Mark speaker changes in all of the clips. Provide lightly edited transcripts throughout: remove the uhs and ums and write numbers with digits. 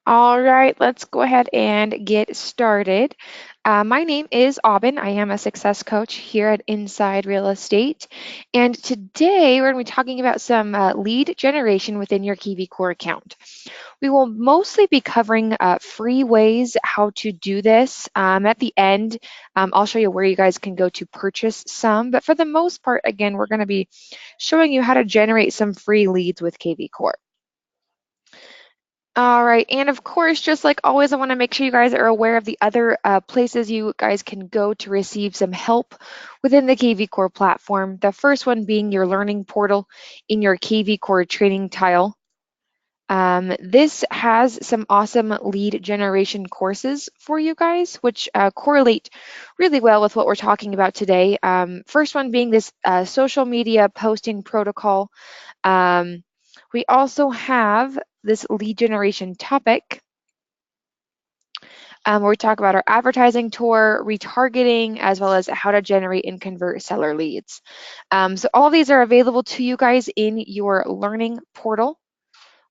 Speaker 1: All right, let's go ahead and get started. My name is Aubin. I am a success coach here at Inside Real Estate. And today we're going to be talking about some lead generation within your KVCore account. We will mostly be covering free ways how to do this. At the end, I'll show you where you guys can go to purchase some. But for the most part, again, we're going to be showing you how to generate some free leads with KVCore. All right, and of course, just like always, I want to make sure you guys are aware of the other places you guys can go to receive some help within the KVCore platform. The first one being your learning portal in your KVCore training tile. This has some awesome lead generation courses for you guys, which correlate really well with what we're talking about today. First one being this social media posting protocol. Um, we also have this lead generation topic where we talk about our advertising tour, retargeting, as well as how to generate and convert seller leads. So all of these are available to you guys in your learning portal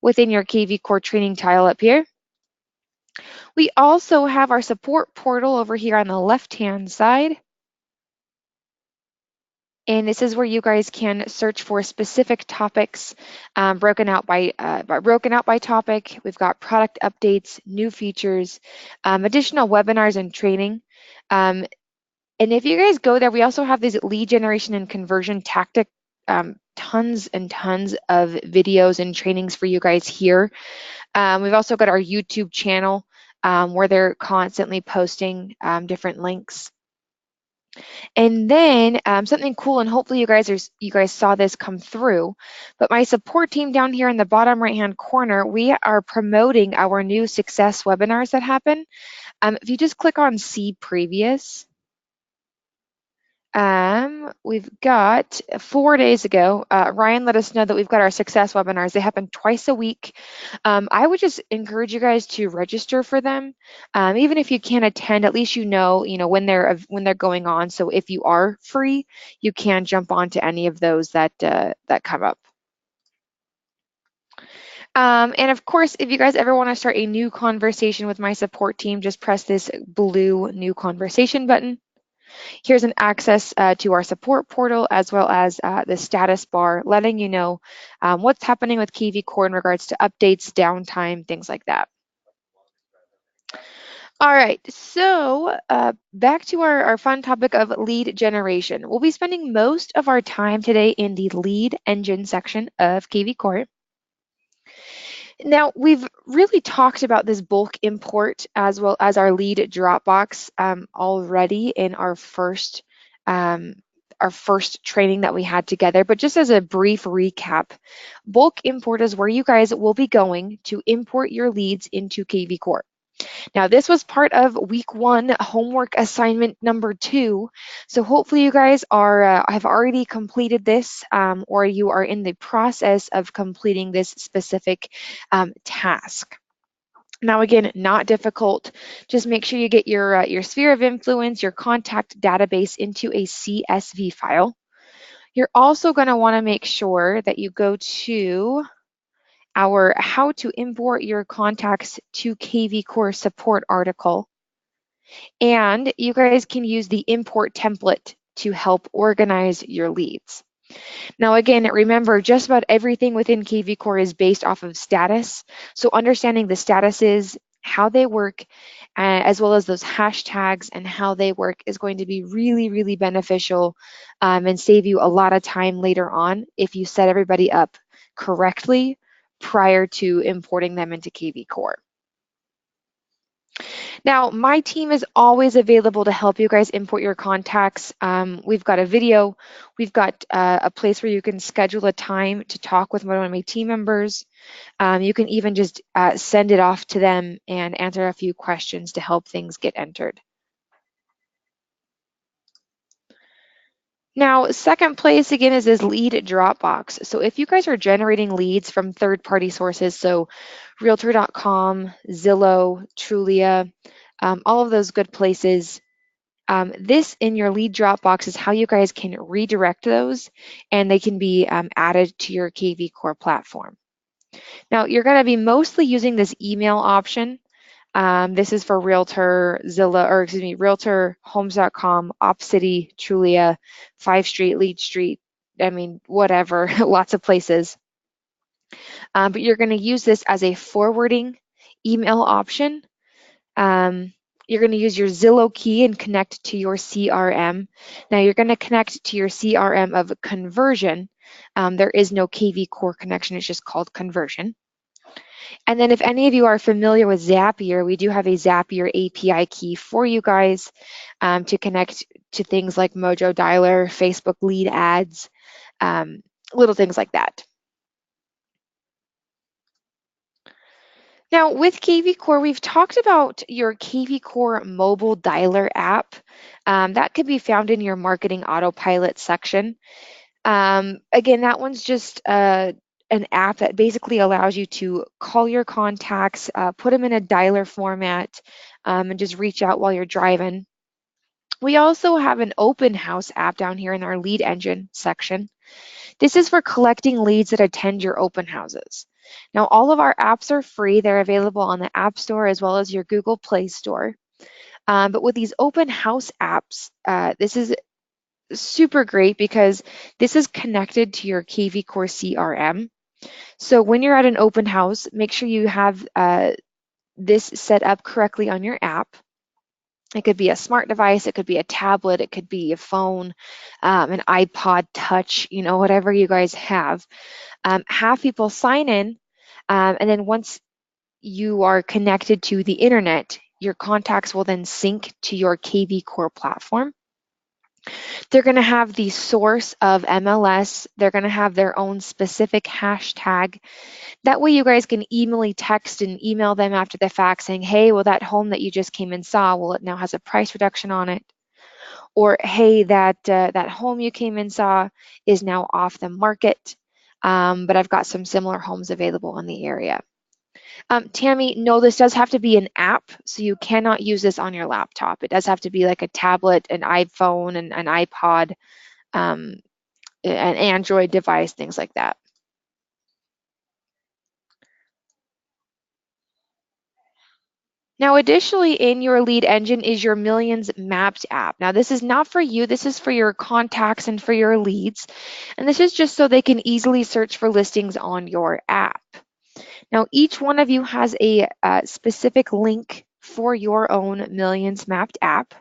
Speaker 1: within your KVCore training tile up here. We also have our support portal over here on the left-hand side. And this is where you guys can search for specific topics broken out by topic. We've got product updates, new features, additional webinars and training. And if you guys go there, we also have these lead generation and conversion tactic, tons and tons of videos and trainings for you guys here. We've also got our YouTube channel where they're constantly posting different links. And then something cool, and hopefully you guys saw this come through, but my support team down here in the bottom right-hand corner, we are promoting our new success webinars that happen. If you just click on See Previous, we've got 4 days ago, Ryan let us know that we've got our success webinars. They happen twice a week. I would just encourage you guys to register for them. Even if you can't attend, at least you know when they're going on. So if you are free, you can jump onto any of those that come up. And of course, if you guys ever want to start a new conversation with my support team, just press this blue new conversation button. Here's an access to our support portal as well as the status bar, letting you know what's happening with KVCore in regards to updates, downtime, things like that. All right, so back to our fun topic of lead generation. We'll be spending most of our time today in the lead engine section of KVCore. Now, we've really talked about this bulk import as well as our lead Dropbox already in our first training that we had together. But just as a brief recap, bulk import is where you guys will be going to import your leads into KVCore. Now, this was part of week 1 homework assignment number 2. So hopefully you guys have already completed this or you are in the process of completing this specific task. Now, again, not difficult. Just make sure you get your sphere of influence, your contact database into a CSV file. You're also going to want to make sure that you go to our how to import your contacts to KVCore support article. And you guys can use the import template to help organize your leads. Now, again, remember, just about everything within KVCore is based off of status. So understanding the statuses, how they work, as well as those hashtags and how they work is going to be really, really beneficial and save you a lot of time later on if you set everybody up correctly prior to importing them into KVCore. Now, my team is always available to help you guys import your contacts. We've got a video, we've got a place where you can schedule a time to talk with one of my team members. You can even just send it off to them and answer a few questions to help things get entered. Now, second place again is this lead Dropbox. So if you guys are generating leads from third-party sources, so Realtor.com, Zillow, Trulia, all of those good places, this in your lead Dropbox is how you guys can redirect those and they can be added to your KVCore platform. Now, you're going to be mostly using this email option. This is for Realtor, Zillow, or excuse me, Realtor, Homes.com, OpCity, Trulia, 5 Street, Lead Street, I mean, whatever, lots of places. But you're going to use this as a forwarding email option. You're going to use your Zillow key and connect to your CRM. Now you're going to connect to your CRM of conversion. There is no KVCore connection, it's just called conversion. And then if any of you are familiar with Zapier, we do have a Zapier API key for you guys to connect to things like Mojo Dialer, Facebook lead ads, little things like that. Now, with KVCore, we've talked about your KVCore mobile dialer app. That could be found in your marketing autopilot section. Again, that one's just an app that basically allows you to call your contacts, put them in a dialer format, and just reach out while you're driving. We also have an open house app down here in our lead engine section. This is for collecting leads that attend your open houses. Now, all of our apps are free. They're available on the App Store as well as your Google Play Store. But with these open house apps, this is super great because this is connected to your KVCore CRM. So when you're at an open house, make sure you have this set up correctly on your app. It could be a smart device, it could be a tablet, it could be a phone, an iPod Touch, you know, whatever you guys have. Have people sign in, and then once you are connected to the internet, your contacts will then sync to your KVCore platform. They're going to have the source of MLS. They're going to have their own specific hashtag. That way you guys can text and email them after the fact saying, hey, well, that home that you just came and saw, well, it now has a price reduction on it. Or, hey, that home you came and saw is now off the market, but I've got some similar homes available in the area. Tammy, no, this does have to be an app, so you cannot use this on your laptop. It does have to be like a tablet, an iPhone, and an iPod, an Android device, things like that. Now, additionally, in your lead engine is your Millions Mapped app. Now, this is not for you. This is for your contacts and for your leads. And this is just so they can easily search for listings on your app. Now, each one of you has a specific link for your own Millions Mapped app.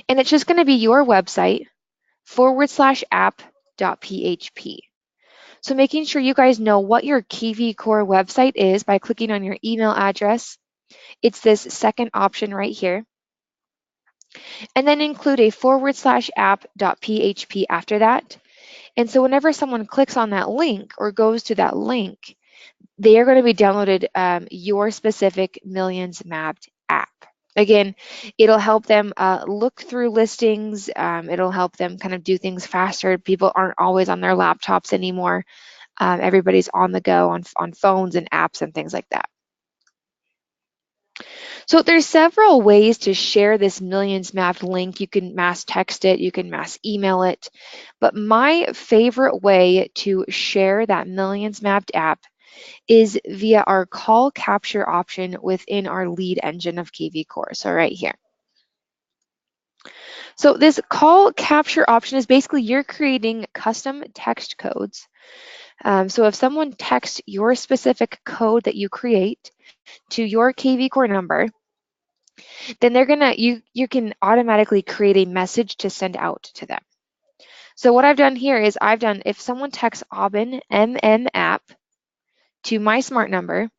Speaker 1: And it's just going to be your website /app.php. So making sure you guys know what your KVCore website is by clicking on your email address. It's this second option right here. And then include a /app.php after that. And so whenever someone clicks on that link or goes to that link, they are going to be downloaded your specific Millions Mapped app. Again, it'll help them look through listings. It'll help them kind of do things faster. People aren't always on their laptops anymore. Everybody's on the go on phones and apps and things like that. So there's several ways to share this Millions Mapped link. You can mass text it, you can mass email it. But my favorite way to share that Millions Mapped app is via our call capture option within our lead engine of KVCore. So right here. So this call capture option is basically you're creating custom text codes. So if someone texts your specific code that you create to your KVCore number, then you can automatically create a message to send out to them. So what I've done here is if someone texts Aubin app to my smart number,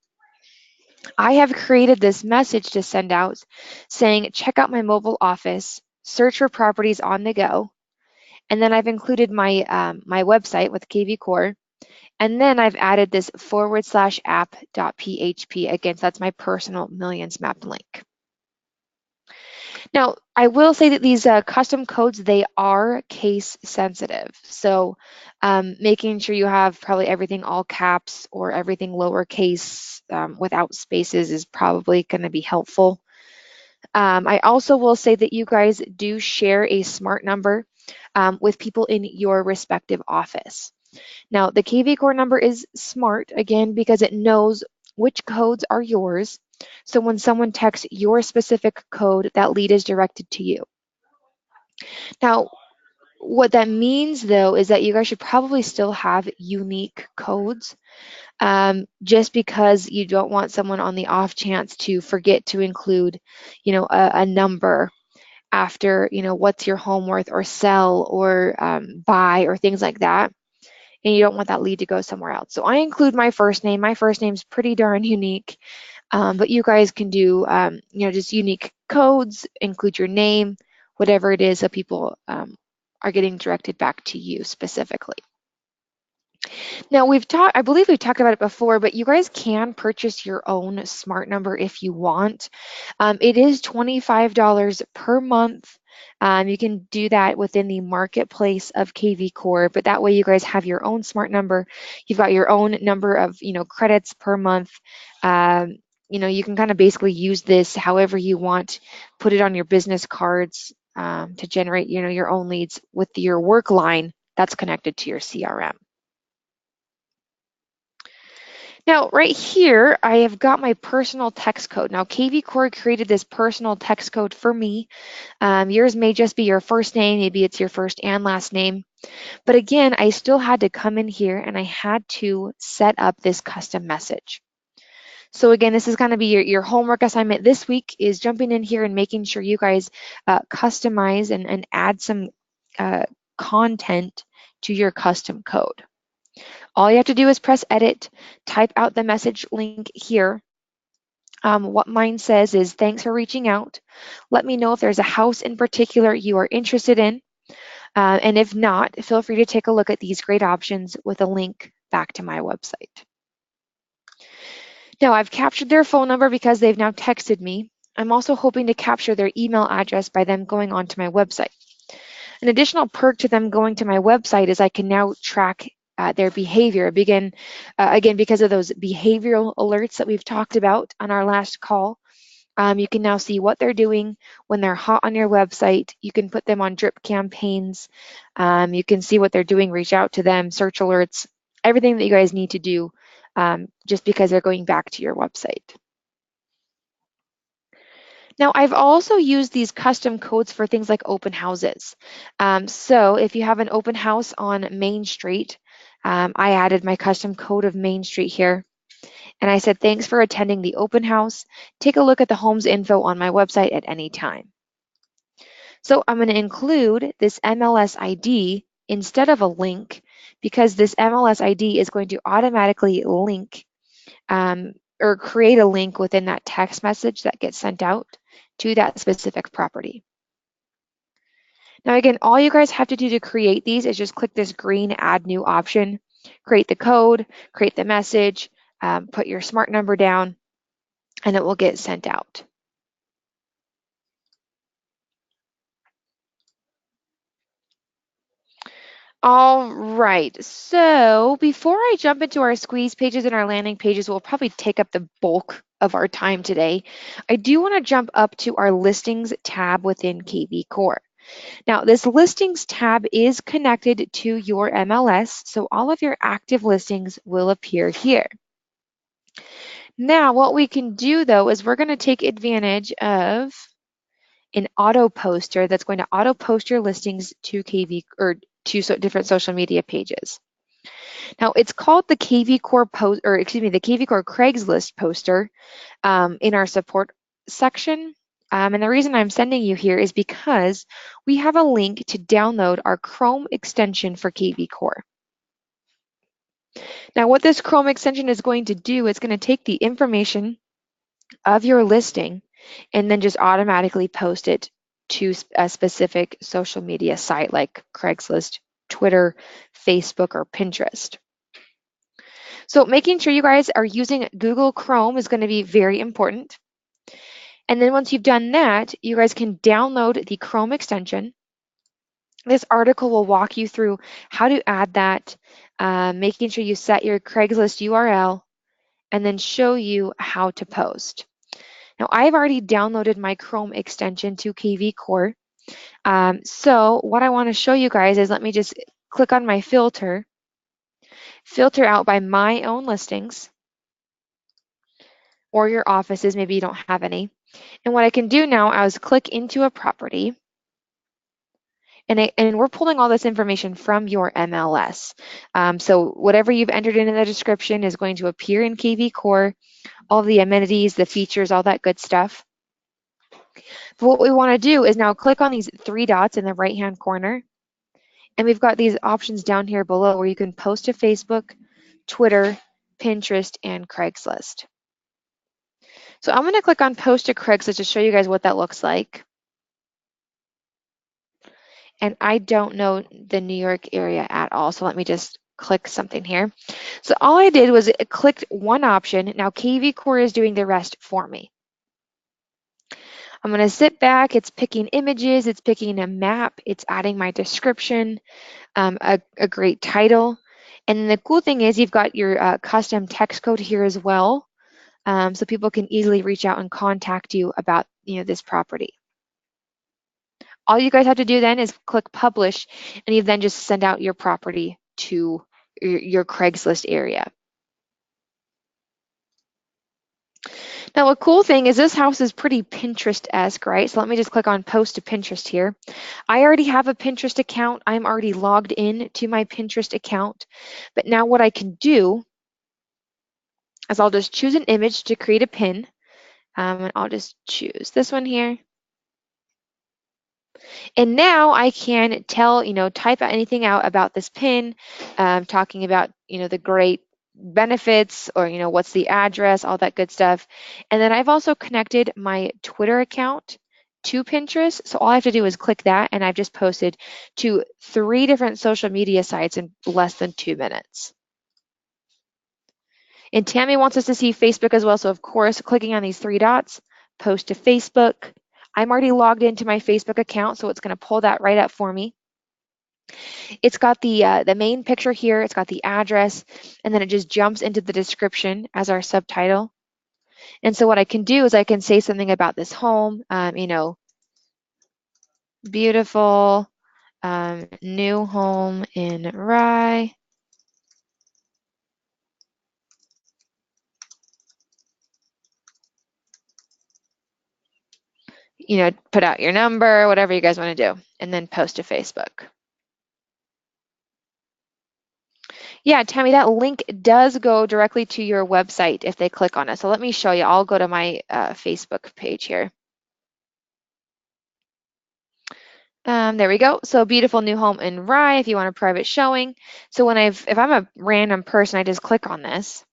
Speaker 1: I have created this message to send out saying, check out my mobile office, search for properties on the go. And then I've included my website with KVCore. And then I've added this /app.php. Again, so that's my personal Millions Mapped link. Now, I will say that these custom codes, they are case sensitive. So making sure you have probably everything all caps or everything lowercase without spaces is probably going to be helpful. I also will say that you guys do share a smart number with people in your respective office. Now, the KVCore number is smart, again, because it knows which codes are yours. So when someone texts your specific code, that lead is directed to you. Now, what that means, though, is that you guys should probably still have unique codes, just because you don't want someone on the off chance to forget to include, a number after, what's your home worth or sell or buy or things like that. And you don't want that lead to go somewhere else. So I include my first name. My first name's pretty darn unique, but you guys can do, just unique codes, include your name, whatever it is, so people are getting directed back to you specifically. Now I believe we've talked about it before, but you guys can purchase your own smart number if you want. It is $25 per month. You can do that within the marketplace of KVCore, but that way you guys have your own smart number. You've got your own number of, credits per month. You can kind of basically use this however you want, put it on your business cards to generate, your own leads with your work line that's connected to your CRM. Now, right here, I have got my personal text code. Now, KVCore created this personal text code for me. Yours may just be your first name, maybe it's your first and last name. But again, I still had to come in here and I had to set up this custom message. So again, this is going to be your homework assignment this week, is jumping in here and making sure you guys customize and add some content to your custom code. All you have to do is press edit, type out the message link here. What mine says is, thanks for reaching out. Let me know if there's a house in particular you are interested in. And if not, feel free to take a look at these great options with a link back to my website. Now, I've captured their phone number because they've now texted me. I'm also hoping to capture their email address by them going onto my website. An additional perk to them going to my website is I can now track their behavior. Again, because of those behavioral alerts that we've talked about on our last call. You can now see what they're doing when they're hot on your website. You can put them on drip campaigns. You can see what they're doing, reach out to them, search alerts, everything that you guys need to do just because they're going back to your website. Now, I've also used these custom codes for things like open houses. So if you have an open house on Main Street, I added my custom code of Main Street here. And I said, thanks for attending the open house. Take a look at the home's info on my website at any time. So I'm going to include this MLS ID instead of a link, because this MLS ID is going to automatically link or create a link within that text message that gets sent out to that specific property. Now, again, all you guys have to do to create these is just click this green Add New option, create the code, create the message, put your smart number down, and it will get sent out. All right, so before I jump into our squeeze pages and our landing pages, we'll probably take up the bulk of our time today. I do want to jump up to our listings tab within KVCore. Now, this listings tab is connected to your MLS, so all of your active listings will appear here. Now, what we can do, though, is we're going to take advantage of an auto poster that's going to auto post your listings to different social media pages. Now, it's called the KVCore the KVCore Craigslist poster in our support section. And the reason I'm sending you here is because we have a link to download our Chrome extension for KVCore. Now, what this Chrome extension is going to do, it's going to take the information of your listing and then just automatically post it to a specific social media site like Craigslist, Twitter, Facebook, or Pinterest. So making sure you guys are using Google Chrome is going to be very important. And then once you've done that, you guys can download the Chrome extension. This article will walk you through how to add that, making sure you set your Craigslist URL, and then show you how to post. Now, I've already downloaded my Chrome extension to KVCore. So what I want to show you guys is, let me just click on my filter. filter out by my own listings or your offices, maybe you don't have any. And what I can do now is click into a property, and we're pulling all this information from your MLS. So whatever you've entered in the description is going to appear in KVCore, all the amenities, the features, all that good stuff. But what we want to do is now click on these three dots in the right-hand corner, and we've got these options down here below where you can post to Facebook, Twitter, Pinterest, and Craigslist. So I'm going to click on post to Craigslist to show you guys what that looks like. And I don't know the New York area at all, so let me just click something here. So all I did was it clicked one option. Now KVCore is doing the rest for me. I'm going to sit back. It's picking images. It's picking a map. It's adding my description, a great title. And then the cool thing is you've got your custom text code here as well, so people can easily reach out and contact you about this property. All you guys have to do then is click publish, and you then just send out your property to your Craigslist area. Now, a cool thing is this house is pretty Pinterest-esque, right? So let me just click on post to Pinterest here. I already have a Pinterest account. I'm already logged in to my Pinterest account. But now what I can do is I'll just choose an image to create a pin. And I'll just choose this one here. And now I can tell, type anything out about this pin, talking about, the great benefits or, what's the address, all that good stuff. And then I've also connected my Twitter account to Pinterest. So all I have to do is click that, and I've just posted to 3 different social media sites in less than 2 minutes. And Tammy wants us to see Facebook as well. So of course, clicking on these 3 dots, post to Facebook. I'm already logged into my Facebook account, so it's going to pull that right up for me. It's got the main picture here, it's got the address, and then it just jumps into the description as our subtitle. And so what I can do is I can say something about this home, beautiful new home in Rye. Put out your number, whatever you guys want to do, and then post to Facebook. Yeah, Tammy, that link does go directly to your website if they click on it. So let me show you. I'll go to my Facebook page here. There we go. So beautiful new home in Rye if you want a private showing. So if I'm a random person, I just click on this.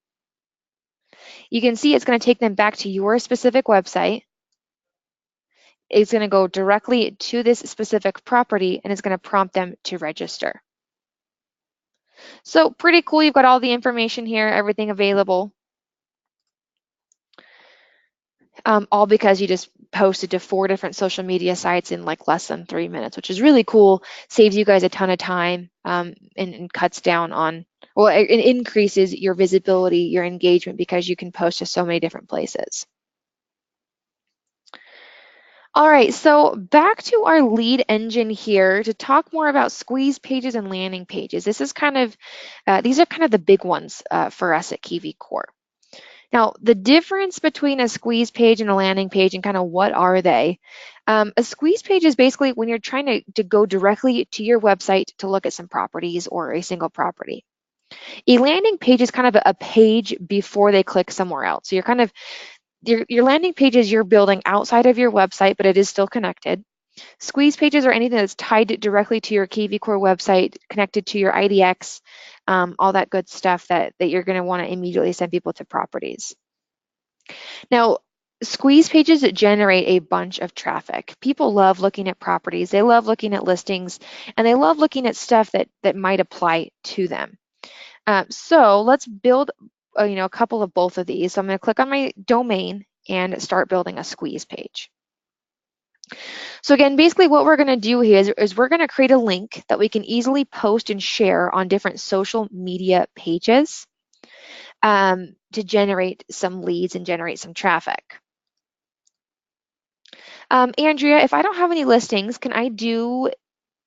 Speaker 1: You can see it's going to take them back to your specific website. It's going to go directly to this specific property, and it's going to prompt them to register. So pretty cool. You've got all the information here, everything available. All because you just posted to 4 different social media sites in like less than 3 minutes, which is really cool. Saves you guys a ton of time, and cuts down on, well, it increases your visibility, your engagement, because you can post to so many different places. All right, so back to our lead engine here to talk more about squeeze pages and landing pages. This is these are kind of the big ones for us at KVCore. Now, the difference between a squeeze page and a landing page, and kind of what are they? A squeeze page is basically when you're trying to go directly to your website to look at some properties or a single property. A landing page is kind of a page before they click somewhere else. So your landing page is you're building outside of your website, but it is still connected. Squeeze pages are anything that's tied directly to your KVCore website, connected to your IDX, all that good stuff that you're going to want to immediately send people to properties. Now, squeeze pages generate a bunch of traffic. People love looking at properties, they love looking at listings, and they love looking at stuff that might apply to them. So let's build a couple of both of these. So I'm going to click on my domain and start building a squeeze page. So again, basically what we're going to do here is we're going to create a link that we can easily post and share on different social media pages to generate some leads and generate some traffic. Andrea, if I don't have any listings, can I do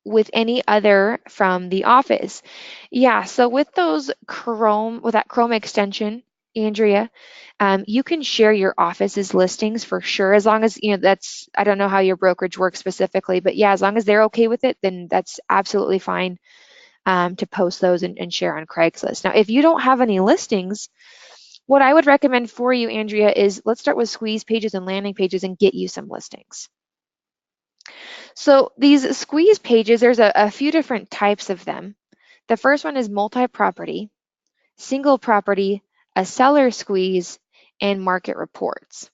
Speaker 1: with any other from the office. Yeah, so with that Chrome extension, Andrea, you can share your office's listings for sure, as long as, I don't know how your brokerage works specifically, but yeah, as long as they're okay with it, then that's absolutely fine to post those and share on Craigslist. Now, if you don't have any listings, what I would recommend for you, Andrea, is let's start with squeeze pages and landing pages and get you some listings. So these squeeze pages, there's a few different types of them. The first one is multi-property, single property, a seller squeeze, and market reports.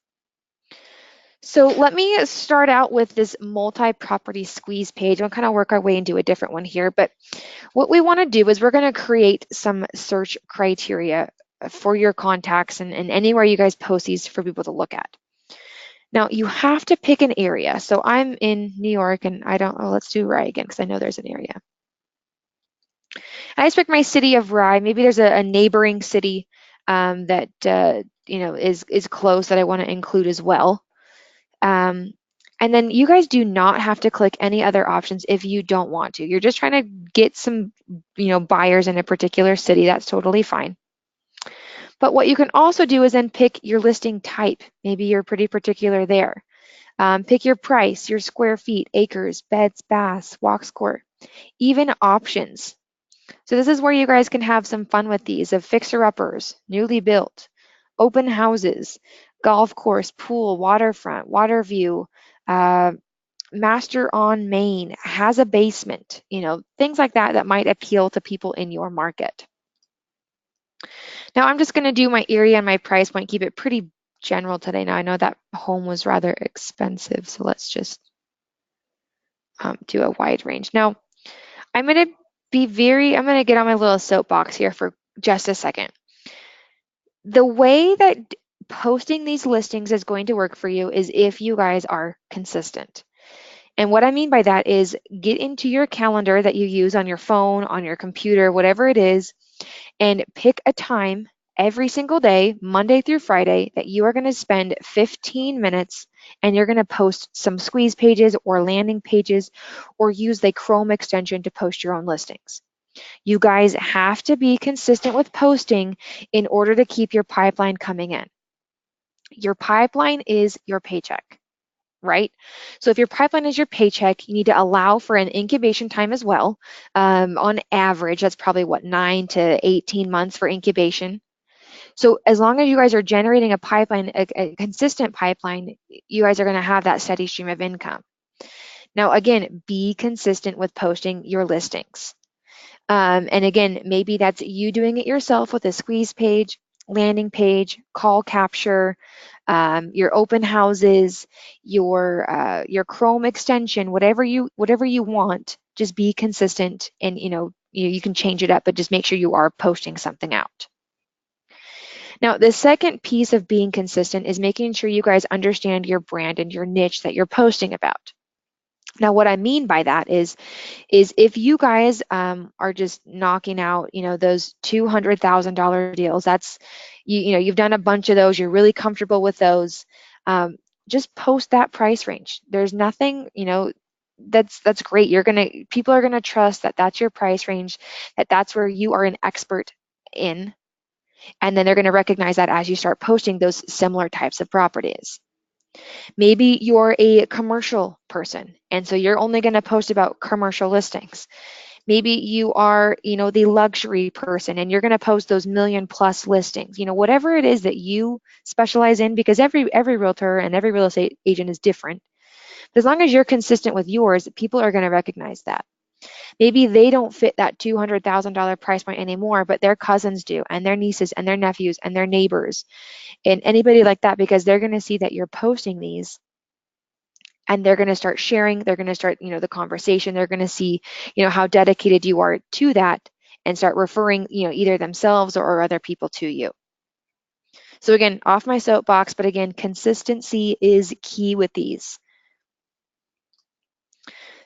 Speaker 1: So let me start out with this multi-property squeeze page. We'll kind of work our way into a different one here, but what we want to do is we're going to create some search criteria for your contacts and anywhere you guys post these for people to look at. Now you have to pick an area. So I'm in New York and let's do Rye again because I know there's an area. I just picked my city of Rye. Maybe there's a neighboring city that is close that I want to include as well. And then you guys do not have to click any other options if you don't want to. You're just trying to get some, buyers in a particular city. That's totally fine. But what you can also do is then pick your listing type. Maybe you're pretty particular there. Pick your price, your square feet, acres, beds, baths, walk score, even options. So this is where you guys can have some fun with these of fixer-uppers, newly built, open houses, golf course, pool, waterfront, water view, master on main, has a basement, things like that that might appeal to people in your market. Now I'm just going to do my area and my price point, keep it pretty general today. Now I know that home was rather expensive, so let's just do a wide range. Now I'm going to get on my little soapbox here for just a second. The way that posting these listings is going to work for you is if you guys are consistent. And what I mean by that is get into your calendar that you use on your phone, on your computer, whatever it is, and pick a time every single day, Monday through Friday, that you are going to spend 15 minutes and you're going to post some squeeze pages or landing pages or use the Chrome extension to post your own listings. You guys have to be consistent with posting in order to keep your pipeline coming in. Your pipeline is your paycheck, right? So if your pipeline is your paycheck, you need to allow for an incubation time as well. On average, that's probably 9 to 18 months for incubation. So as long as you guys are generating a pipeline, a consistent pipeline, you guys are going to have that steady stream of income. Now, again, be consistent with posting your listings. And again, maybe that's you doing it yourself with a squeeze page, landing page, call capture, your open houses, your Chrome extension, whatever you want. Just be consistent, and you can change it up, but just make sure you are posting something out. Now, the second piece of being consistent is making sure you guys understand your brand and your niche that you're posting about. Now, what I mean by that is if you guys are just knocking out, those $200,000 deals, that's, you've done a bunch of those, you're really comfortable with those, just post that price range. There's nothing, that's great. People are gonna trust that that's your price range, that's where you are an expert in, and then they're gonna recognize that as you start posting those similar types of properties. Maybe you're a commercial person, and so you're only going to post about commercial listings. Maybe you are, the luxury person, and you're going to post those million-plus listings. Whatever it is that you specialize in, because every realtor and every real estate agent is different. But as long as you're consistent with yours, people are going to recognize that. Maybe they don't fit that $200,000 price point anymore, but their cousins do, and their nieces, and their nephews, and their neighbors, and anybody like that, because they're going to see that you're posting these, and they're going to start sharing. They're going to start, the conversation. They're going to see, how dedicated you are to that, and start referring, either themselves or other people to you. So again, off my soapbox, but again, consistency is key with these.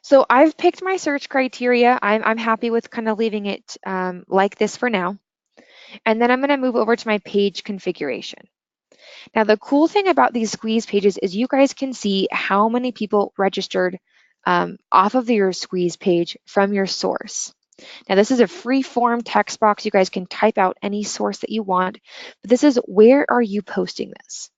Speaker 1: So I've picked my search criteria. I'm happy with kind of leaving it like this for now. And then I'm going to move over to my page configuration. Now, the cool thing about these squeeze pages is you guys can see how many people registered off of your squeeze page from your source. Now, this is a free form text box. You guys can type out any source that you want, but this is where are you posting this?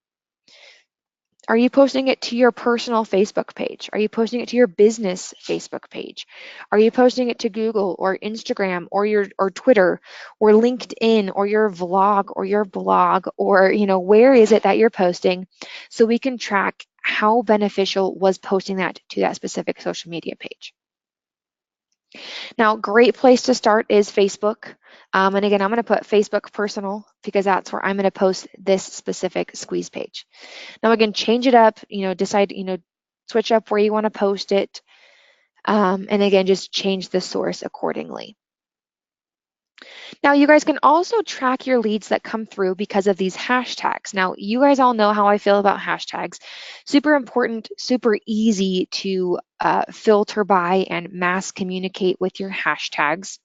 Speaker 1: Are you posting it to your personal Facebook page? Are you posting it to your business Facebook page? Are you posting it to Google or Instagram or Twitter or LinkedIn or your vlog or your blog, or where is it that you're posting, so we can track how beneficial was posting that to that specific social media page. Now, great place to start is Facebook. And again, I'm going to put Facebook personal because that's where I'm going to post this specific squeeze page. Now, again, change it up, decide, switch up where you want to post it. And again, just change the source accordingly. Now, you guys can also track your leads that come through because of these hashtags. Now, you guys all know how I feel about hashtags. Super important, super easy to filter by and mass communicate with your hashtags.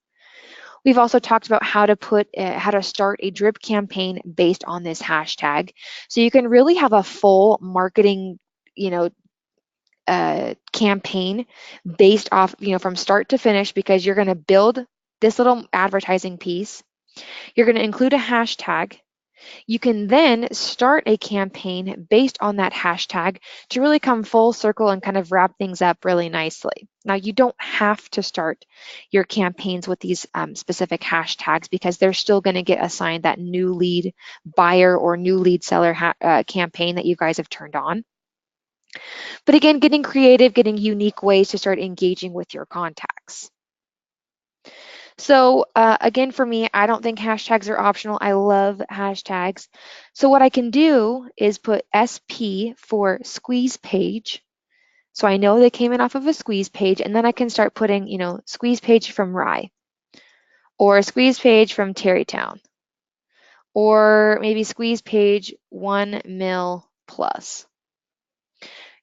Speaker 1: We've also talked about how to start a drip campaign based on this hashtag. So you can really have a full marketing, campaign based off, from start to finish, because you're going to build this little advertising piece. You're going to include a hashtag. You can then start a campaign based on that hashtag to really come full circle and kind of wrap things up really nicely. Now, you don't have to start your campaigns with these specific hashtags, because they're still going to get assigned that new lead buyer or new lead seller campaign that you guys have turned on. But again, getting creative, getting unique ways to start engaging with your contacts. So again, for me, I don't think hashtags are optional. I love hashtags. So what I can do is put SP for squeeze page. So I know they came in off of a squeeze page, and then I can start putting, squeeze page from Rye, or squeeze page from Terrytown, or maybe squeeze page 1 mil plus.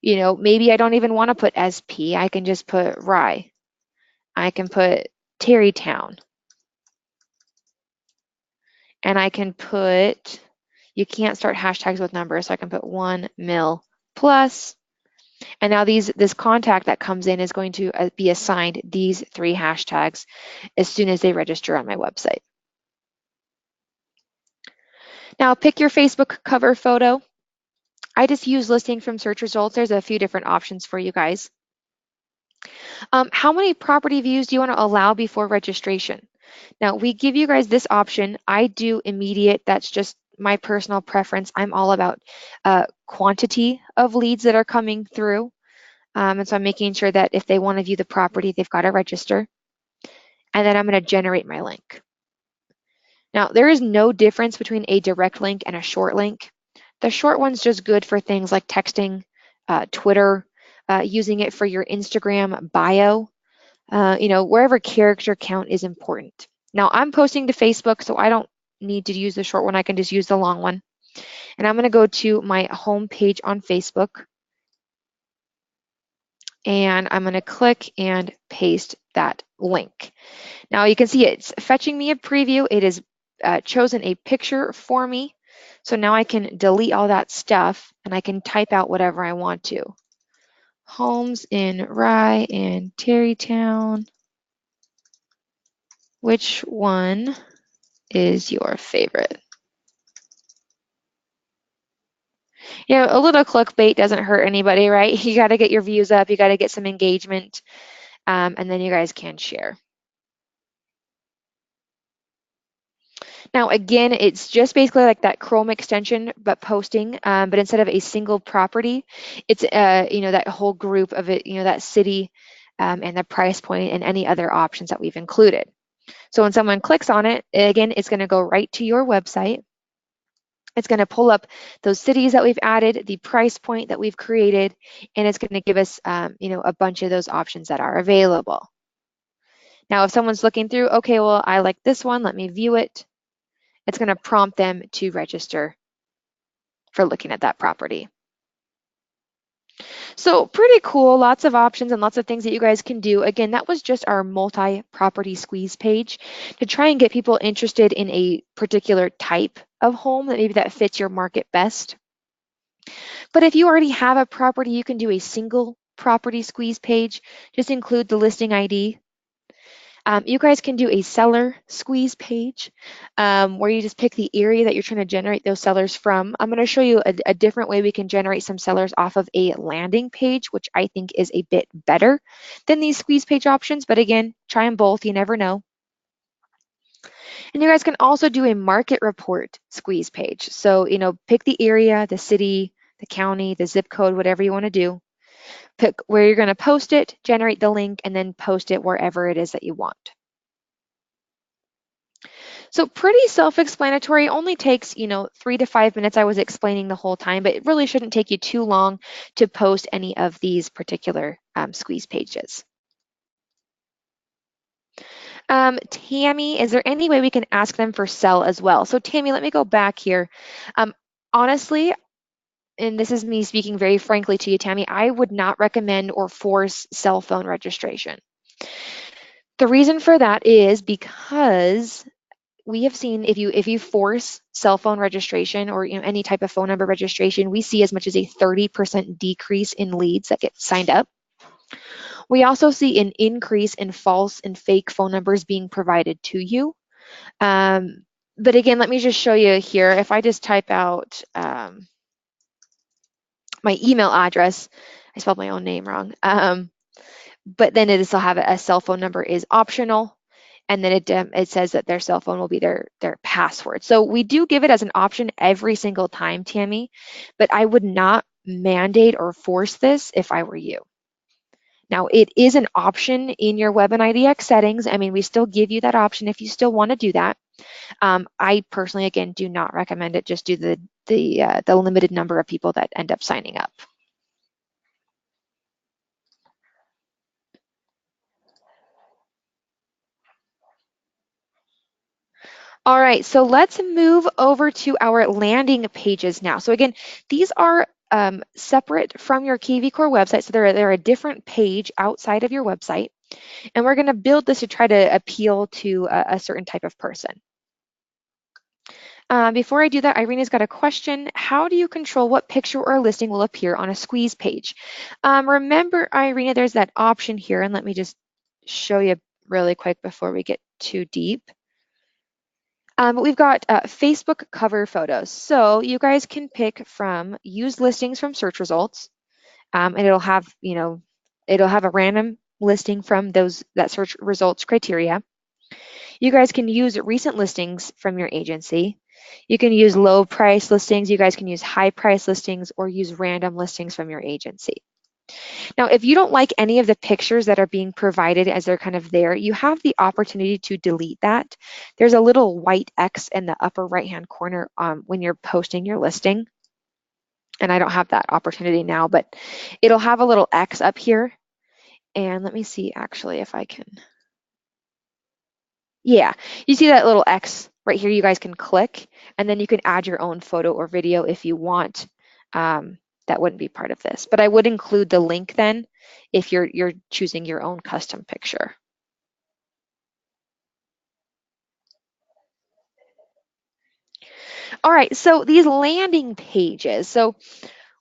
Speaker 1: Maybe I don't even want to put SP. I can just put Rye. I can put Terrytown. And I can put, you can't start hashtags with numbers, so I can put 1 mil plus. And now this contact that comes in is going to be assigned these 3 hashtags as soon as they register on my website. Now, pick your Facebook cover photo. I just use listing from search results. There's a few different options for you guys. How many property views do you want to allow before registration? Now, we give you guys this option. I do immediate. That's just my personal preference. I'm all about quantity of leads that are coming through. And so I'm making sure that if they want to view the property, they've got to register. And then I'm going to generate my link. Now, there is no difference between a direct link and a short link. The short one's just good for things like texting, Twitter, using it for your Instagram bio, wherever character count is important. Now, I'm posting to Facebook, so I don't need to use the short one. I can just use the long one. And I'm going to go to my home page on Facebook. And I'm going to click and paste that link. Now, you can see it's fetching me a preview. It has chosen a picture for me. So now I can delete all that stuff, and I can type out whatever I want to. Homes in Rye and Terrytown. Which one is your favorite? A little clickbait doesn't hurt anybody, right? You got to get your views up. You got to get some engagement, and then you guys can share. Now, again, it's just basically like that Chrome extension, but posting. But instead of a single property, it's that whole group of it, that city, and the price point and any other options that we've included. So when someone clicks on it, again, it's going to go right to your website. It's going to pull up those cities that we've added, the price point that we've created, and it's going to give us, a bunch of those options that are available. Now, if someone's looking through, okay, well, I like this one, let me view it. It's going to prompt them to register for looking at that property. So pretty cool, lots of options and lots of things that you guys can do. Again, that was just our multi-property squeeze page to try and get people interested in a particular type of home that maybe that fits your market best. But if you already have a property, you can do a single property squeeze page. Just include the listing ID. You guys can do a seller squeeze page where you just pick the area that you're trying to generate those sellers from. I'm going to show you a different way we can generate some sellers off of a landing page, which I think is a bit better than these squeeze page options. But again, try them both. You never know. And you guys can also do a market report squeeze page. So, pick the area, the city, the county, the zip code, whatever you want to do. Pick where you're going to post it, generate the link, and then post it wherever it is that you want. So pretty self-explanatory, only takes, 3 to 5 minutes. I was explaining the whole time, but it really shouldn't take you too long to post any of these particular squeeze pages. Tammy, is there any way we can ask them for sell as well? So Tammy, let me go back here. Honestly, and this is me speaking very frankly to you, Tammy, I would not recommend or force cell phone registration. The reason for that is because we have seen if you force cell phone registration or any type of phone number registration, we see as much as a 30% decrease in leads that get signed up. We also see an increase in false and fake phone numbers being provided to you. But again, let me just show you here. If I just type out my email address, I spelled my own name wrong. But then it will have a cell phone number is optional. And then it says that their cell phone will be their password. So we do give it as an option every single time, Tammy, but I would not mandate or force this if I were you. Now, it is an option in your Web and IDX settings. I mean, we still give you that option if you still want to do that. I personally, again, do not recommend it. Just do the limited number of people that end up signing up. All right, so let's move over to our landing pages now. So again, these are separate from your KVCore website, so they're a different page outside of your website, and we're going to build this to try to appeal to a certain type of person. Before I do that, Irina's got a question. How do you control what picture or listing will appear on a squeeze page? Remember, Irina, there's that option here, and let me just show you really quick before we get too deep. We've got Facebook cover photos. So you guys can pick from use listings from search results, and it'll have, it'll have a random listing from that search results criteria. You guys can use recent listings from your agency. You can use low price listings. You guys can use high price listings or use random listings from your agency. Now, if you don't like any of the pictures that are being provided as they're kind of there, you have the opportunity to delete that. There's a little white X in the upper right-hand corner when you're posting your listing. And I don't have that opportunity now, but it'll have a little X up here. And let me see actually if I can. Yeah, you see that little X right here, you guys can click, and then you can add your own photo or video if you want. That wouldn't be part of this, but I would include the link then if you're choosing your own custom picture. All right, so these landing pages. So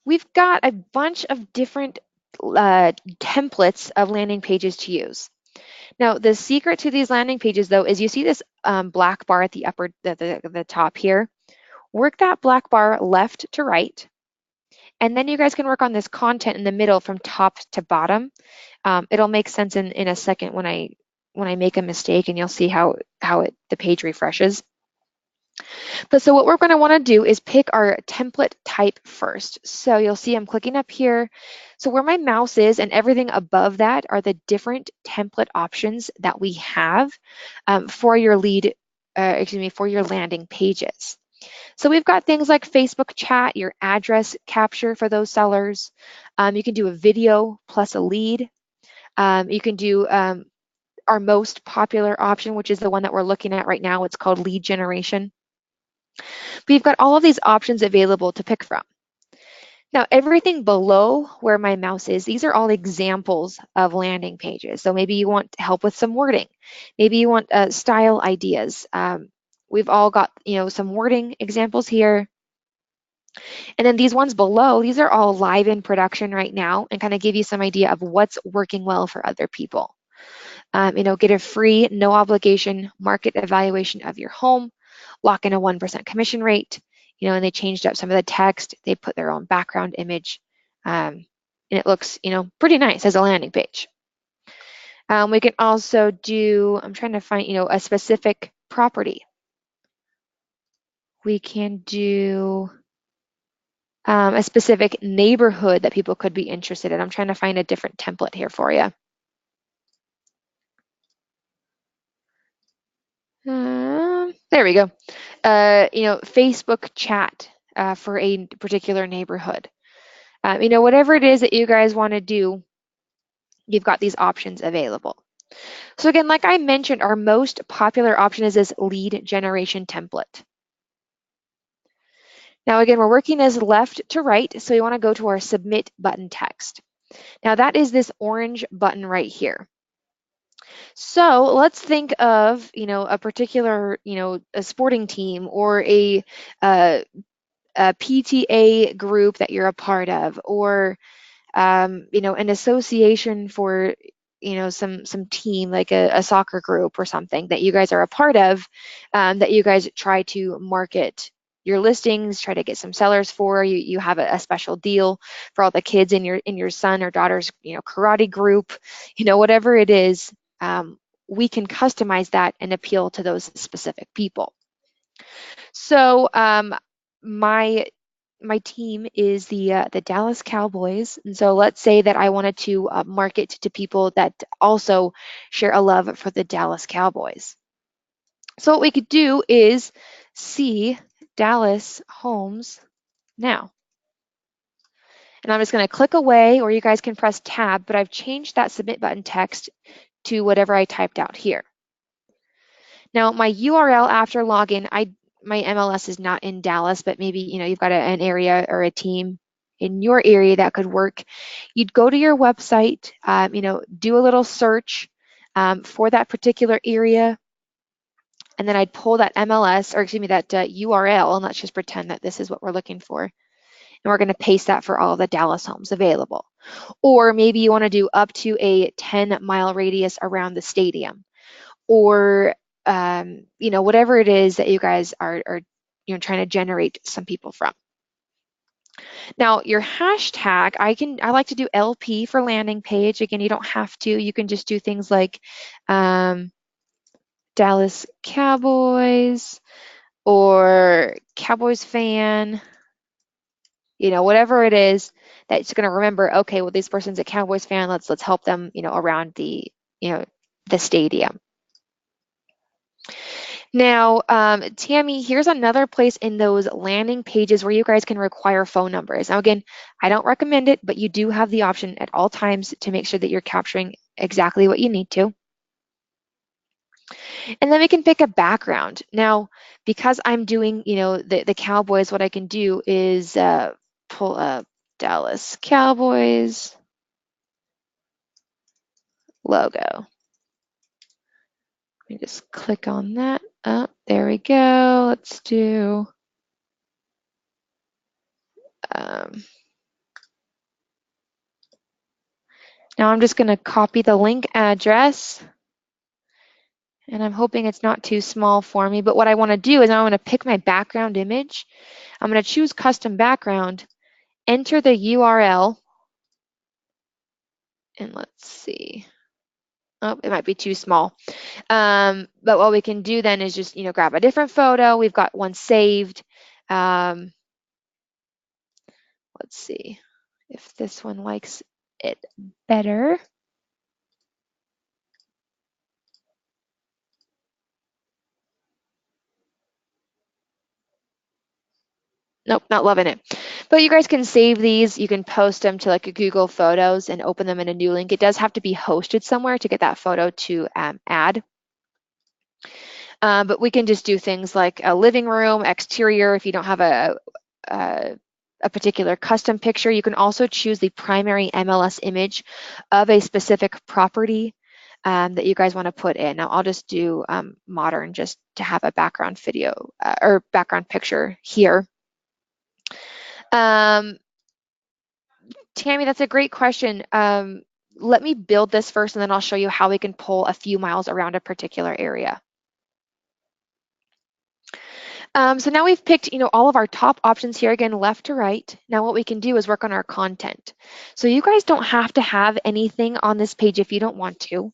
Speaker 1: we've got a bunch of different templates of landing pages to use. Now, the secret to these landing pages, though, is you see this black bar at the the top here. Work that black bar left to right. And then you guys can work on this content in the middle from top to bottom. It'll make sense in a second when I make a mistake, and you'll see how the page refreshes. But so what we're going to want to do is pick our template type first. So you'll see I'm clicking up here. So where my mouse is and everything above that are the different template options that we have for your for your landing pages. So we've got things like Facebook chat, your address capture for those sellers. You can do a video plus a lead. You can do our most popular option, which is the one that we're looking at right now. It's called lead generation. But you've got all of these options available to pick from. Now, everything below where my mouse is, these are all examples of landing pages. So maybe you want help with some wording. Maybe you want style ideas. We've all got, some wording examples here. And then these ones below, these are all live in production right now and kind of give you some idea of what's working well for other people. Get a free, no obligation market evaluation of your home, lock in a 1% commission rate, and they changed up some of the text. They put their own background image, and it looks, pretty nice as a landing page. We can also do, I'm trying to find, a specific property. We can do a specific neighborhood that people could be interested in. I'm trying to find a different template here for you. There we go. Facebook chat for a particular neighborhood. Whatever it is that you guys want to do, you've got these options available. So again, like I mentioned, our most popular option is this lead generation template. Now again, we're working as left to right, so you want to go to our submit button text. Now that is this orange button right here. So let's think of, a particular, a sporting team or a PTA group that you're a part of, or an association for some team like a soccer group or something that you guys are a part of, that you guys try to market your listings, try to get some sellers for. You have a special deal for all the kids in your son or daughter's karate group, whatever it is. We can customize that and appeal to those specific people. So my team is the Dallas Cowboys, and so let's say that I wanted to market to people that also share a love for the Dallas Cowboys. So what we could do is see Dallas homes now. And I'm just going to click away, or you guys can press tab, but I've changed that submit button text to whatever I typed out here. Now my URL after login, my MLS is not in Dallas, but maybe you've got an area or a team in your area that could work. You'd go to your website, do a little search for that particular area, and then I'd pull that MLS, or excuse me, that URL, and let's just pretend that this is what we're looking for. And we're going to paste that for all the Dallas homes available. Or maybe you want to do up to a 10-mile radius around the stadium, or whatever it is that you guys are trying to generate some people from. Now your hashtag, I like to do LP for landing page. Again, you don't have to. You can just do things like Dallas Cowboys or Cowboys fan, whatever it is that's going to remember, okay, well, this person's a Cowboys fan. Let's help them, around the stadium. Now, Tammy, here's another place in those landing pages where you guys can require phone numbers. Now, again, I don't recommend it, but you do have the option at all times to make sure that you're capturing exactly what you need to. And then we can pick a background. Now, because I'm doing, the Cowboys, what I can do is pull up Dallas Cowboys logo. Let me just click on that. Oh, there we go. Let's do now I'm just going to copy the link address, and I'm hoping it's not too small for me, but what I want to do is I'm going to pick my background image. I'm going to choose custom background, enter the URL, and let's see. Oh, it might be too small. But what we can do then is just, grab a different photo. We've got one saved. Let's see if this one likes it better. Nope, not loving it. But you guys can save these. You can post them to like a Google Photos and open them in a new link. It does have to be hosted somewhere to get that photo to add. But we can just do things like a living room, exterior. If you don't have a particular custom picture, you can also choose the primary MLS image of a specific property that you guys want to put in. Now I'll just do modern just to have a background video or background picture here. Tammy, that's a great question. Let me build this first, and then I'll show you how we can pull a few miles around a particular area. So now we've picked, all of our top options here, again, left to right. Now what we can do is work on our content. So you guys don't have to have anything on this page if you don't want to.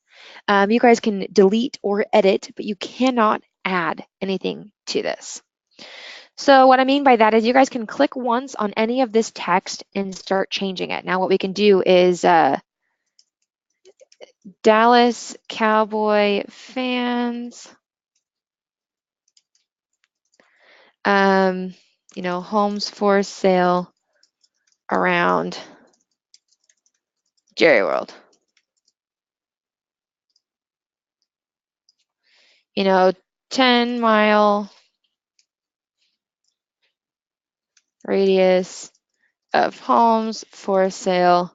Speaker 1: You guys can delete or edit, but you cannot add anything to this. So what I mean by that is you guys can click once on any of this text and start changing it. Now what we can do is Dallas Cowboy fans, homes for sale around Jerry World. 10-mile radius of homes for sale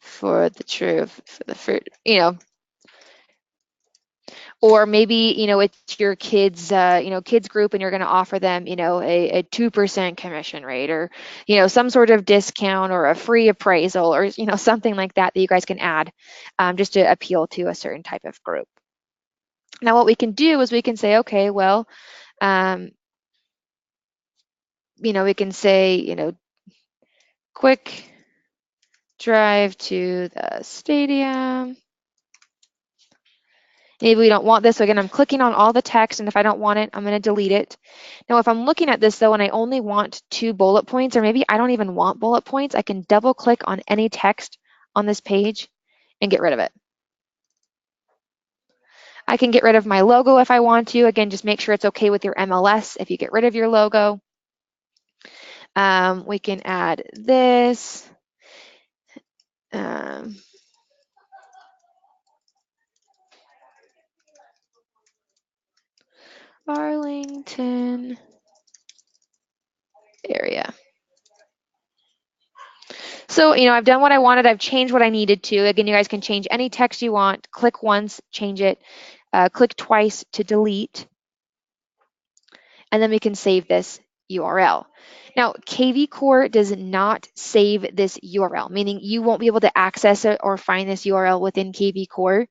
Speaker 1: for the fruit, or maybe, it's your kids group and you're going to offer them, a 2% commission rate, or, some sort of discount or a free appraisal, or, something like that that you guys can add just to appeal to a certain type of group. Now, what we can do is we can say, okay, well, we can say, quick drive to the stadium. Maybe we don't want this. So again, I'm clicking on all the text, and if I don't want it, I'm going to delete it. Now, if I'm looking at this though, and I only want 2 bullet points, or maybe I don't even want bullet points, I can double click on any text on this page and get rid of it. I can get rid of my logo if I want to. Again, just make sure it's okay with your MLS if you get rid of your logo. We can add this. Arlington area. So, I've done what I wanted. I've changed what I needed to. Again, you guys can change any text you want. Click once, change it. Click twice to delete. And then we can save this URL. Now, KVCore does not save this URL, meaning you won't be able to access it or find this URL within KVCore.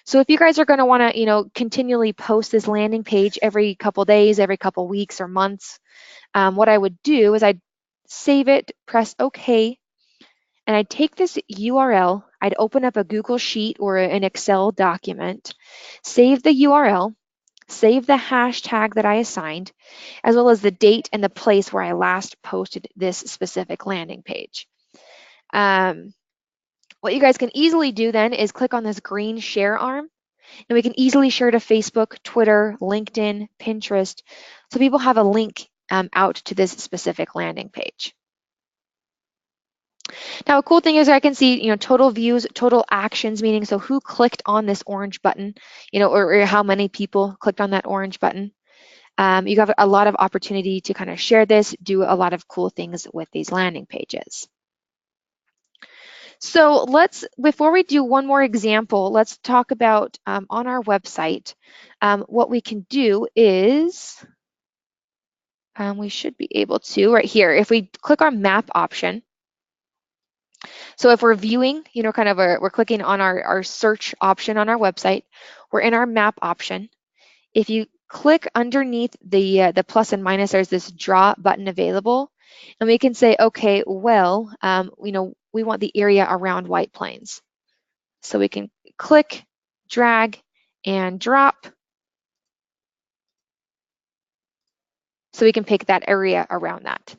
Speaker 1: So if you guys are going to want to, continually post this landing page every couple days, every couple weeks or months, what I would do is I'd save it, press OK, and I'd take this URL, I'd open up a Google Sheet or an Excel document, save the URL, save the hashtag that I assigned, as well as the date and the place where I last posted this specific landing page. What you guys can easily do then is click on this green share arm, and we can easily share to Facebook, Twitter, LinkedIn, Pinterest, so people have a link out to this specific landing page. Now, a cool thing is I can see, total views, total actions, meaning so who clicked on this orange button, or how many people clicked on that orange button. You have a lot of opportunity to kind of share this, do a lot of cool things with these landing pages. So before we do one more example, let's talk about on our website, what we can do is, we should be able to, right here, if we click our map option. So if we're viewing, we're clicking on our search option on our website, we're in our map option. If you click underneath the plus and minus, there's this draw button available, and we can say, okay, well, we want the area around White Plains. So we can click, drag, and drop. So we can pick that area around that.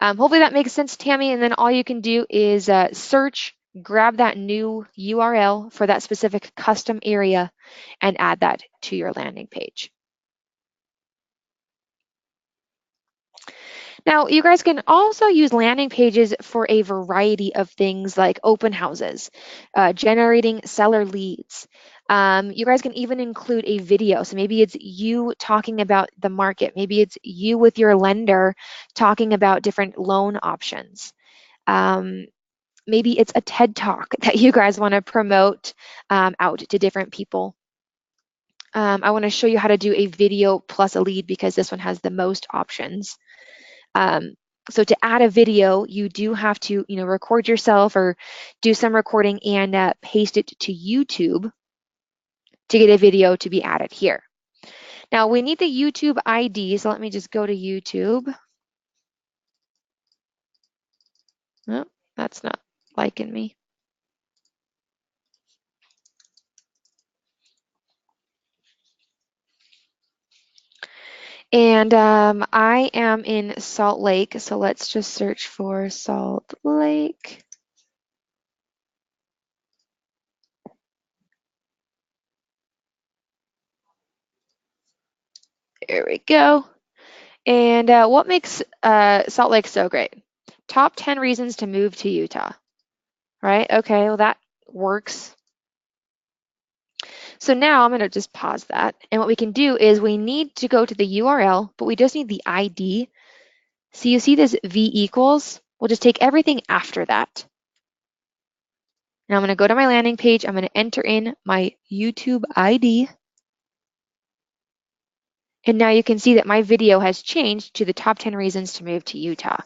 Speaker 1: Hopefully that makes sense, Tammy. And then all you can do is search, grab that new URL for that specific custom area, and add that to your landing page. Now, you guys can also use landing pages for a variety of things like open houses, generating seller leads. You guys can even include a video. So maybe it's you talking about the market. Maybe it's you with your lender talking about different loan options. Maybe it's a TED Talk that you guys want to promote out to different people. I want to show you how to do a video plus a lead because this one has the most options. So to add a video, you do have to, record yourself or do some recording and paste it to YouTube to get a video to be added here. Now we need the YouTube ID, so let me just go to YouTube. Oh, that's not liking me. And I am in Salt Lake, so let's just search for Salt Lake. There we go. And what makes Salt Lake so great? Top 10 reasons to move to Utah, right? Okay, well, that works. So now I'm going to just pause that. And what we can do is we need to go to the URL, but we just need the ID. So you see this V equals? We'll just take everything after that. Now I'm going to go to my landing page. I'm going to enter in my YouTube ID. And now you can see that my video has changed to the top 10 reasons to move to Utah.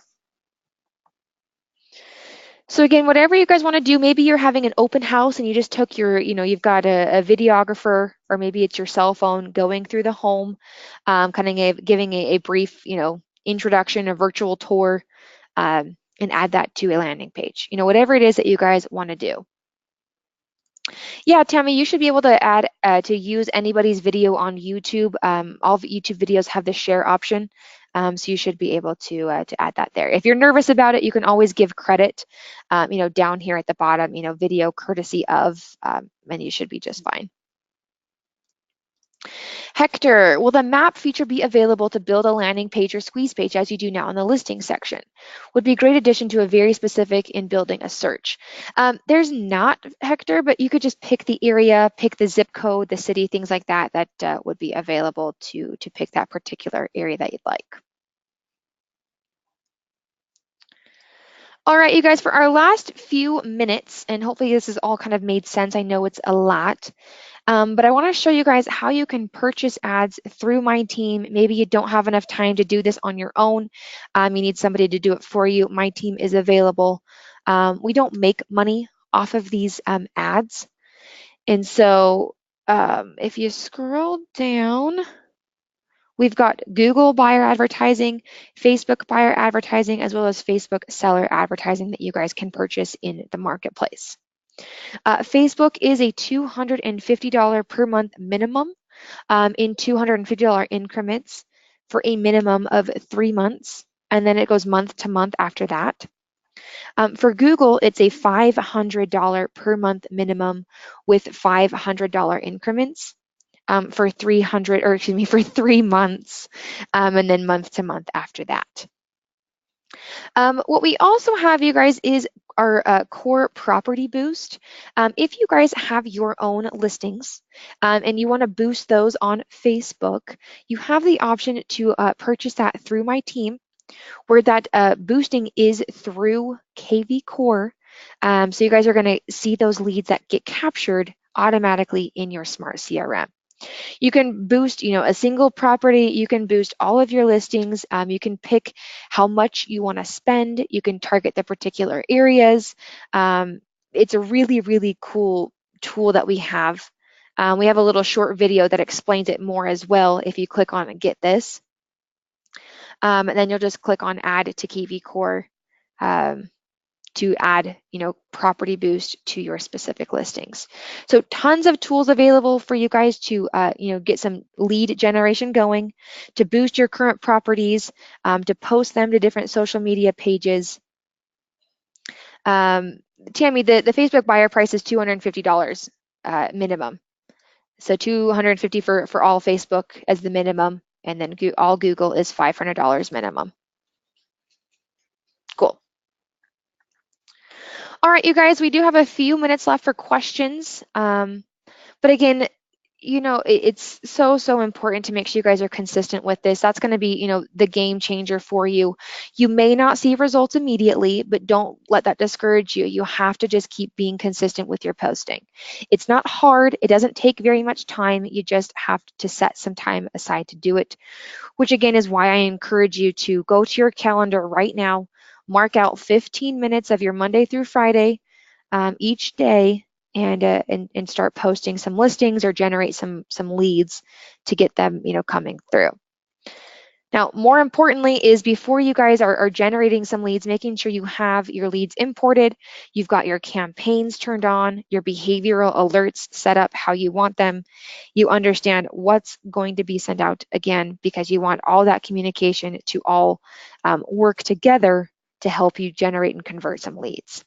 Speaker 1: So again, whatever you guys want to do, maybe you're having an open house and you just took your, you've got a videographer, or maybe it's your cell phone going through the home, kind of giving a brief, introduction, a virtual tour, and add that to a landing page. Whatever it is that you guys want to do. Yeah, Tammy, you should be able to add to use anybody's video on YouTube. All of YouTube videos have the share option, so you should be able to add that there. If you're nervous about it, you can always give credit, down here at the bottom, video courtesy of, and you should be just fine. Hector, will the map feature be available to build a landing page or squeeze page as you do now in the listing section? Would be a great addition to a very specific in building a search. There's not, Hector, but you could just pick the area, pick the zip code, the city, things like that, that would be available to pick that particular area that you'd like. All right, you guys, for our last few minutes, and hopefully this has all kind of made sense. I know it's a lot. But I want to show you guys how you can purchase ads through my team. Maybe you don't have enough time to do this on your own. You need somebody to do it for you. My team is available. We don't make money off of these ads. And so if you scroll down, we've got Google buyer advertising, Facebook buyer advertising, as well as Facebook seller advertising that you guys can purchase in the marketplace. Facebook is a $250 per month minimum in $250 increments for a minimum of 3 months, and then it goes month to month after that. For Google, it's a $500 per month minimum with $500 increments for 3 months, and then month to month after that. What we also have, you guys, is our core property boost. If you guys have your own listings and you want to boost those on Facebook, you have the option to purchase that through my team, where that boosting is through KVCore. So you guys are going to see those leads that get captured automatically in your smart CRM. You can boost, a single property. You can boost all of your listings. You can pick how much you want to spend. You can target the particular areas. It's a really, really cool tool that we have. We have a little short video that explains it more as well. If you click on Get This, and then you'll just click on Add to KVCore to add, property boost to your specific listings. So tons of tools available for you guys to, get some lead generation going, to boost your current properties, to post them to different social media pages. Tammy, the Facebook buyer price is $250 minimum. So $250 for all Facebook as the minimum, and then all Google is $500 minimum. Cool. All right, you guys, we do have a few minutes left for questions. But again, it's so important to make sure you guys are consistent with this. That's going to be, the game changer for you. You may not see results immediately, but don't let that discourage you. You have to just keep being consistent with your posting. It's not hard. It doesn't take very much time. You just have to set some time aside to do it, which again is why I encourage you to go to your calendar right now, mark out 15 minutes of your Monday through Friday each day, and start posting some listings or generate some leads to get them coming through. Now, more importantly is before you guys are generating some leads, making sure you have your leads imported, you've got your campaigns turned on, your behavioral alerts set up how you want them, you understand what's going to be sent out again, because you want all that communication to all work together to help you generate and convert some leads.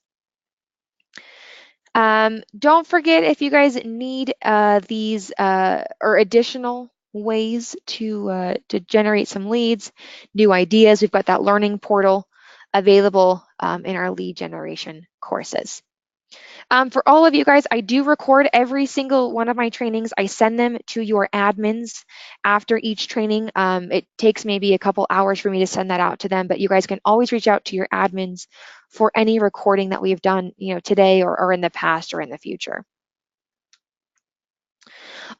Speaker 1: Don't forget, if you guys need these or additional ways to generate some leads, new ideas, we've got that learning portal available in our lead generation courses. For all of you guys, I do record every single one of my trainings. I send them to your admins after each training. It takes maybe a couple hours for me to send that out to them, but you guys can always reach out to your admins for any recording that we've done, today or in the past or in the future.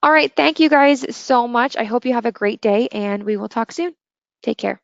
Speaker 1: All right, thank you guys so much. I hope you have a great day, and we will talk soon. Take care.